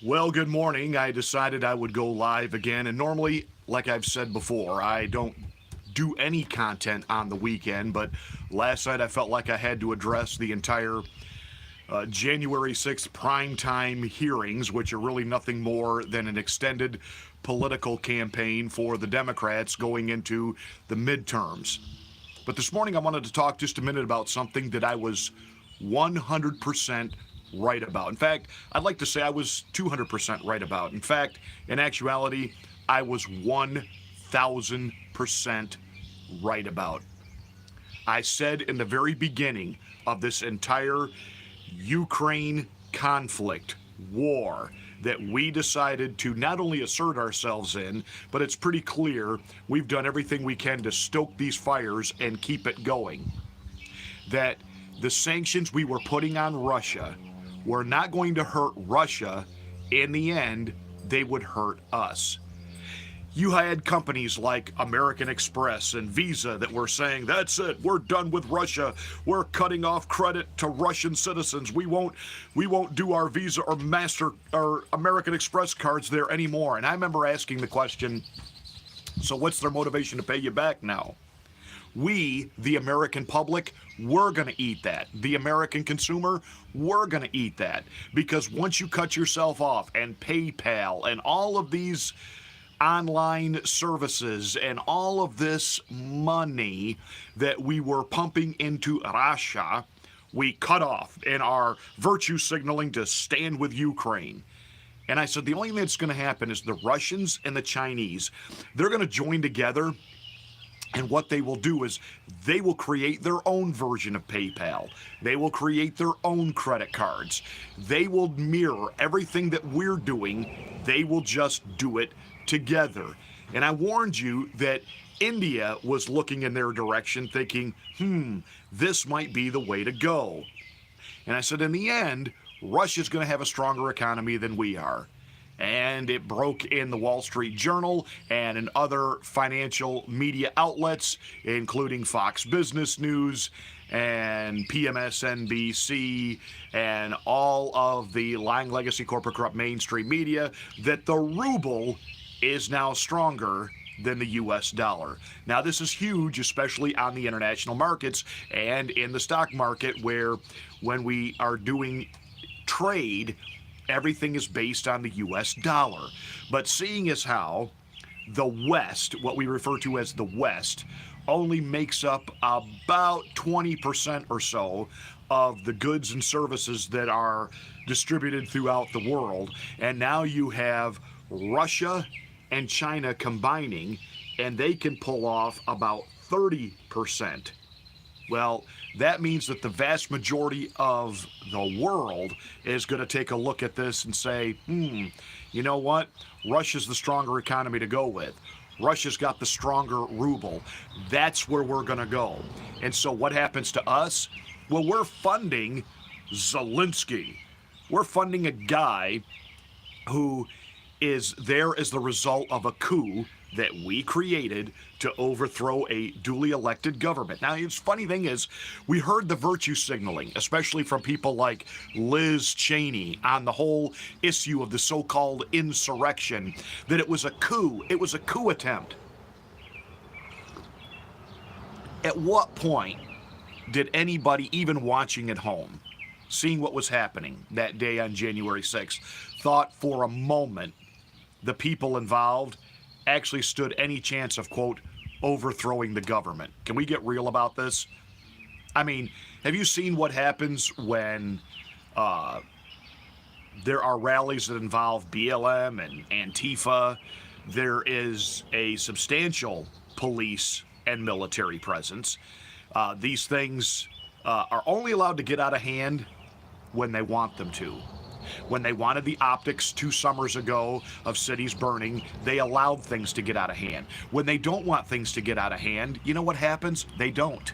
Well, good morning. I decided I would go live again. And normally, like I've said before, I don't do any content on the weekend. But last night I felt like I had to address the entire January 6th primetime hearings, which are really nothing more than an extended political campaign for the Democrats going into the midterms. But this morning I wanted to talk just a minute about something that I was 100% right about. In fact, I'd like to say I was 200% right about. In fact, in actuality, I was 1,000% right about. I said in the very beginning of this entire Ukraine conflict, war, that we decided to not only assert ourselves in, but it's pretty clear we've done everything we can to stoke these fires and keep it going. That the sanctions we were putting on Russia were not going to hurt Russia. In the end, they would hurt us. You had companies like American Express and Visa that were saying, that's it, we're done with Russia. We're cutting off credit to Russian citizens. We won't do our Visa or Master or American Express cards there anymore. And I remember asking the question, so what's their motivation to pay you back now? We, the American public, we're going to eat that. The American consumer, we're going to eat that. Because once you cut yourself off, and PayPal and all of these online services and all of this money that we were pumping into Russia, we cut off in our virtue signaling to stand with Ukraine. And I said, the only thing that's going to happen is the Russians and the Chinese, they're going to join together. And what they will do is they will create their own version of PayPal. They will create their own credit cards. They will mirror everything that we're doing. They will just do it together. And I warned you that India was looking in their direction thinking, this might be the way to go. And I said, in the end, Russia's going to have a stronger economy than we are. And it broke in the Wall Street Journal and in other financial media outlets, including Fox Business News and PMSNBC and all of the lying legacy corporate corrupt mainstream media, that the ruble is now stronger than the US dollar. Now, this is huge, especially on the international markets and in the stock market, where when we are doing trade, everything is based on the US dollar. But seeing as how the West, what we refer to as the West, only makes up about 20% or so of the goods and services that are distributed throughout the world, and now you have Russia and China combining, and they can pull off about 30%. Well, that means that the vast majority of the world is going to take a look at this and say, you know what? Russia's the stronger economy to go with. Russia's got the stronger ruble. That's where we're going to go. And so what happens to us? Well, we're funding Zelensky. We're funding a guy who is there as the result of a coup that we created to overthrow a duly elected government. Now, the funny thing is, we heard the virtue signaling, especially from people like Liz Cheney on the whole issue of the so-called insurrection, that it was a coup. It was a coup attempt. At what point did anybody, even watching at home, seeing what was happening that day on January 6th, thought for a moment the people involved actually stood any chance of, quote, overthrowing the government? Can we get real about this? I mean, have you seen what happens when there are rallies that involve BLM and Antifa? There is a substantial police and military presence. These things are only allowed to get out of hand when they want them to. When they wanted the optics 2 summers ago of cities burning, they allowed things to get out of hand. When they don't want things to get out of hand, you know what happens? They don't.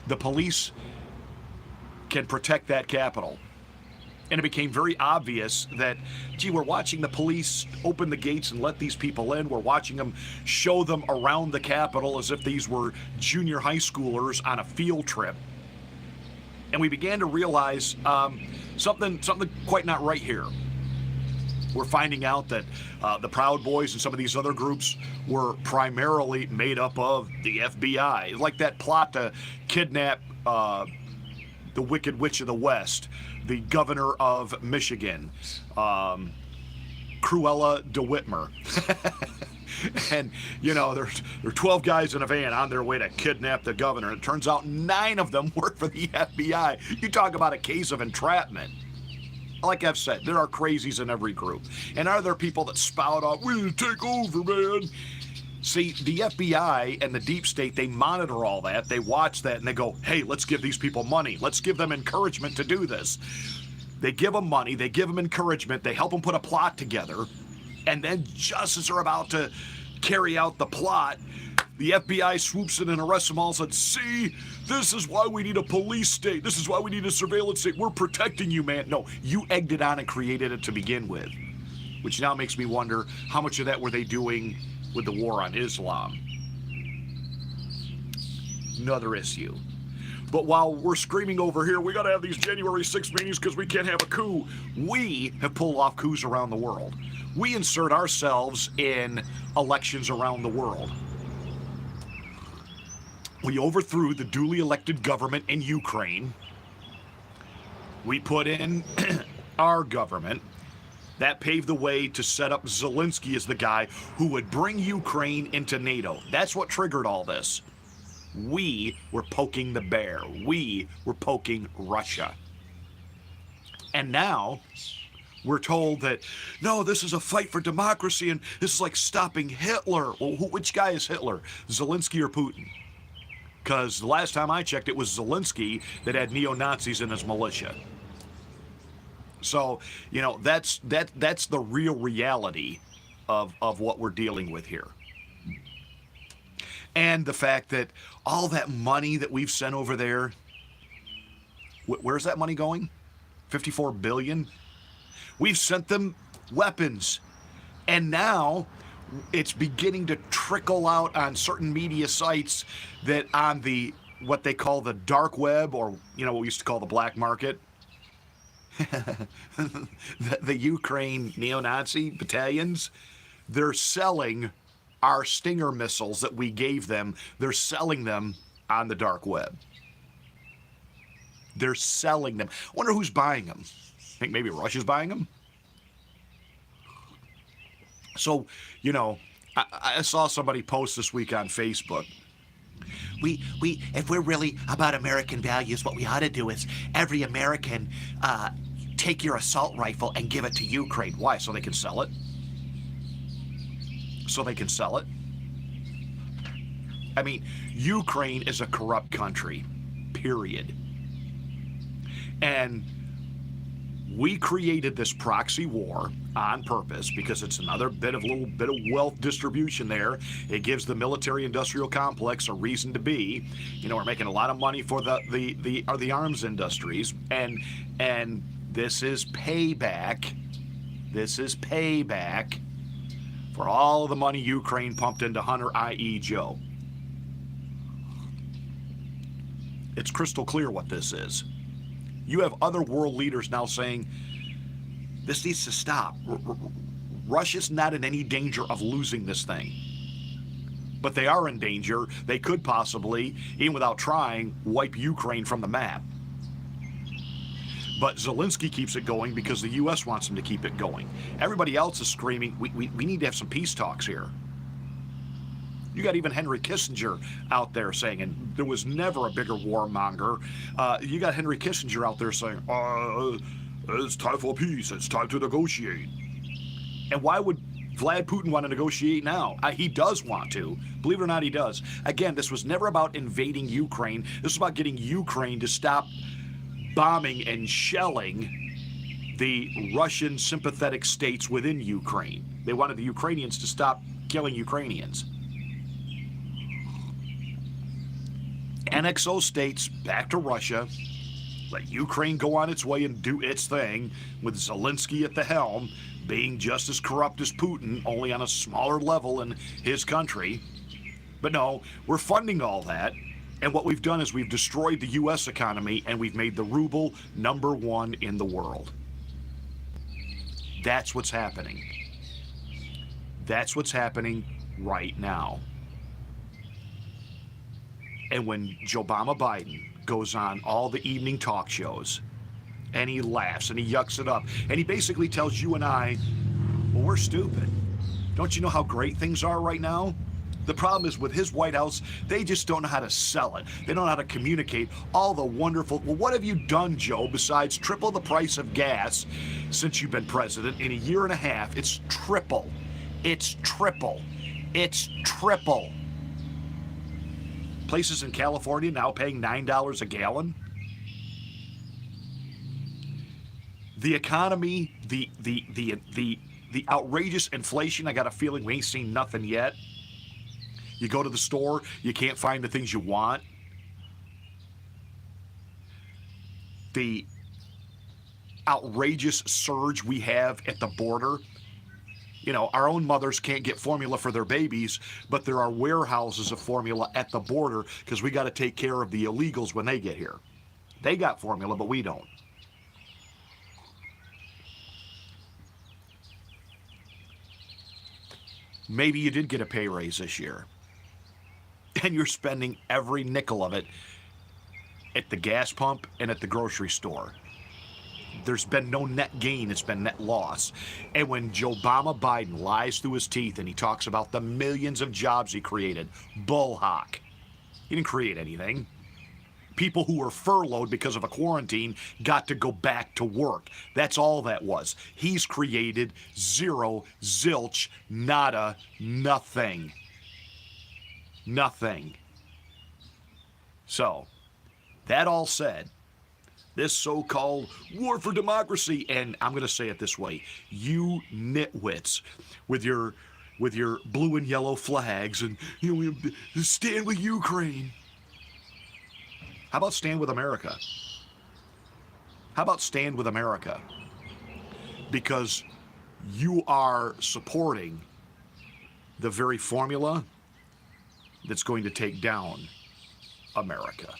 The police can protect that Capitol. And it became very obvious that, gee, we're watching the police open the gates and let these people in. We're watching them show them around the Capitol as if these were junior high schoolers on a field trip. And we began to realize something quite not right here. We're finding out that the Proud Boys and some of these other groups were primarily made up of the FBI. It's like that plot to kidnap the Wicked Witch of the West, the governor of Michigan, Cruella de Whitmer. And, you know, there are 12 guys in a van on their way to kidnap the governor. It turns out 9 of them work for the FBI. You talk about a case of entrapment. Like I've said, there are crazies in every group. And are there people that spout off, we need to take over, man? See, the FBI and the deep state, they monitor all that. They watch that and they go, hey, let's give these people money. Let's give them encouragement to do this. They give them money. They give them encouragement. They help them put a plot together. And then just as they're about to carry out the plot, the FBI swoops in and arrests them all and said, see, this is why we need a police state. This is why we need a surveillance state. We're protecting you, man. No, you egged it on and created it to begin with. Which now makes me wonder, how much of that were they doing with the war on Islam? Another issue. But while we're screaming over here, we got to have these January 6th meetings because we can't have a coup, we have pulled off coups around the world. We insert ourselves in elections around the world. We overthrew the duly elected government in Ukraine. We put in our government. That paved the way to set up Zelensky as the guy who would bring Ukraine into NATO. That's what triggered all this. We were poking the bear. We were poking Russia. And now we're told that, no, this is a fight for democracy and this is like stopping Hitler. Well, which guy is Hitler? Zelensky or Putin? Because the last time I checked, it was Zelensky that had neo-Nazis in his militia. So, you know, that's the real reality of what we're dealing with here. And the fact that all that money that we've sent over there, where's that money going? 54 billion? We've sent them weapons. And now it's beginning to trickle out on certain media sites that on the, what they call the dark web, or, you know, what we used to call the black market, the Ukraine neo-Nazi battalions, they're selling our Stinger missiles that we gave them. They're selling them on the dark web. They're selling them. I wonder who's buying them. Think maybe Russia's buying them? So, you know, I saw somebody post this week on Facebook. If we're really about American values, what we ought to do is every American take your assault rifle and give it to Ukraine. Why? So they can sell it? So they can sell it? I mean, Ukraine is a corrupt country, period. And we created this proxy war on purpose because it's another little bit of wealth distribution there. It gives the military-industrial complex a reason to be. You know, we're making a lot of money for the arms industries, and this is payback. This is payback for all of the money Ukraine pumped into Hunter, i.e. Joe. It's crystal clear what this is. You have other world leaders now saying, this needs to stop. Russia's not in any danger of losing this thing. But they are in danger. They could possibly, even without trying, wipe Ukraine from the map. But Zelensky keeps it going because the U.S. wants him to keep it going. Everybody else is screaming, we need to have some peace talks here. You got even Henry Kissinger out there saying, and there was never a bigger warmonger. You got Henry Kissinger out there saying, it's time for peace. It's time to negotiate. And why would Vlad Putin want to negotiate now? He does want to. Believe it or not, he does. Again, this was never about invading Ukraine. This was about getting Ukraine to stop bombing and shelling the Russian sympathetic states within Ukraine. They wanted the Ukrainians to stop killing Ukrainians. Annex those states back to Russia, let Ukraine go on its way and do its thing, with Zelensky at the helm, being just as corrupt as Putin, only on a smaller level in his country. But no, we're funding all that. And what we've done is we've destroyed the U.S. economy and we've made the ruble #1 in the world. That's what's happening. That's what's happening right now. And when Joe Biden goes on all the evening talk shows and he laughs and he yucks it up and he basically tells you and I, well, we're stupid. Don't you know how great things are right now? The problem is with his White House, they just don't know how to sell it. They don't know how to communicate all the wonderful, well, what have you done, Joe, besides triple the price of gas since you've been president? In a year and a half, it's triple. It's triple. It's triple. Places in California now paying $9 a gallon. The economy, the outrageous inflation, I got a feeling we ain't seen nothing yet. You go to the store, you can't find the things you want. The outrageous surge we have at the border. You know, our own mothers can't get formula for their babies, but there are warehouses of formula at the border because we got to take care of the illegals when they get here. They got formula, but we don't. Maybe you did get a pay raise this year, and you're spending every nickel of it at the gas pump and at the grocery store. There's been no net gain, it's been net loss. And when Joe Biden lies through his teeth and he talks about the millions of jobs he created, bull hawk. He didn't create anything. People who were furloughed because of a quarantine got to go back to work. That's all that was. He's created zero, zilch, nada, nothing. Nothing. So, that all said, this so-called war for democracy, and I'm going to say it this way, you nitwits with your blue and yellow flags and, you know, stand with Ukraine. How about stand with America? How about stand with America? Because you are supporting the very formula that's going to take down America.